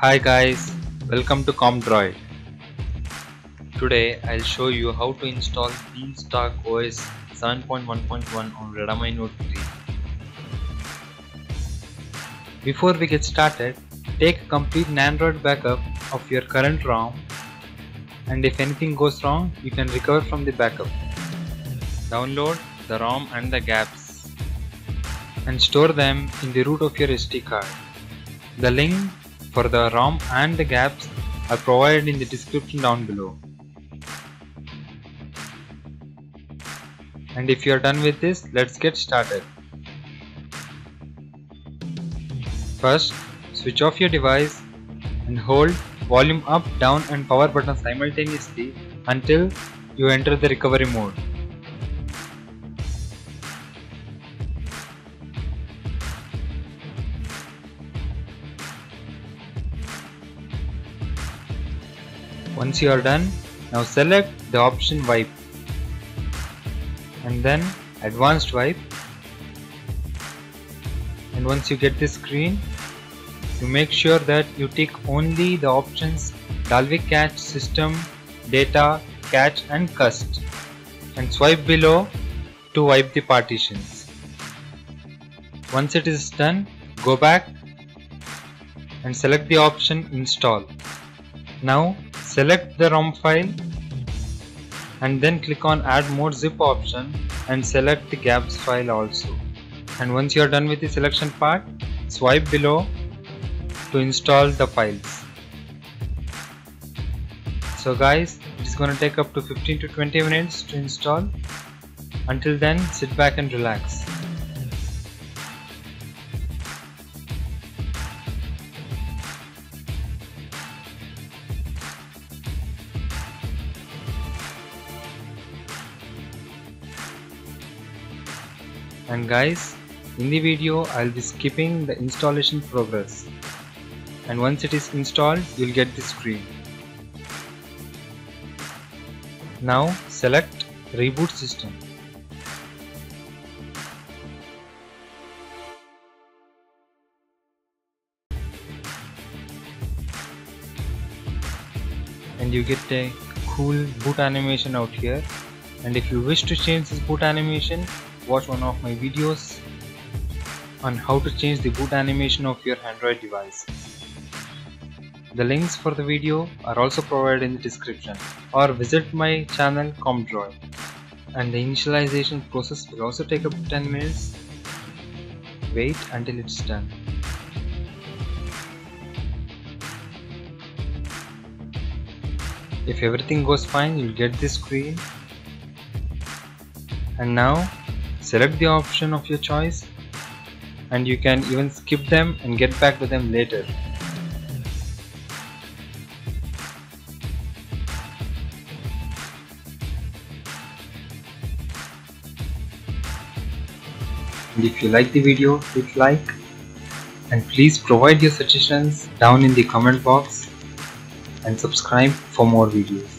Hi guys, welcome to ComDroid. Today I'll show you how to install BeanStalk OS 7.1.1 on Redmi Note 3. Before we get started, take a complete Android backup of your current ROM, and if anything goes wrong, you can recover from the backup. Download the ROM and the gaps and store them in the root of your SD card. The link for the ROM and the gaps are provided in the description down below. And if you are done with this, let's get started. First, switch off your device and hold volume up, down and power button simultaneously until you enter the recovery mode. Once you are done, now select the option Wipe and then Advanced Wipe, and once you get this screen, you make sure that you tick only the options Dalvik Cache, System, Data, Cache and Cust, and swipe below to wipe the partitions. Once it is done, go back and select the option Install. Now select the ROM file and then click on Add More Zip option and select the gaps file also. And once you are done with the selection part, swipe below to install the files. So guys, it is going to take up to 15 to 20 minutes to install. Until then, sit back and relax. And guys, in the video I'll be skipping the installation progress, and once it is installed you'll get this screen. Now select Reboot System. And you get a cool boot animation out here, and if you wish to change this boot animation, watch one of my videos on how to change the boot animation of your Android device. The links for the video are also provided in the description, or visit my channel ComDroid. And the initialization process will also take up to 10 minutes. Wait until it's done. If everything goes fine, you'll get this screen. And now select the option of your choice, and you can even skip them and get back to them later. And if you like the video, hit like, and please provide your suggestions down in the comment box, and subscribe for more videos.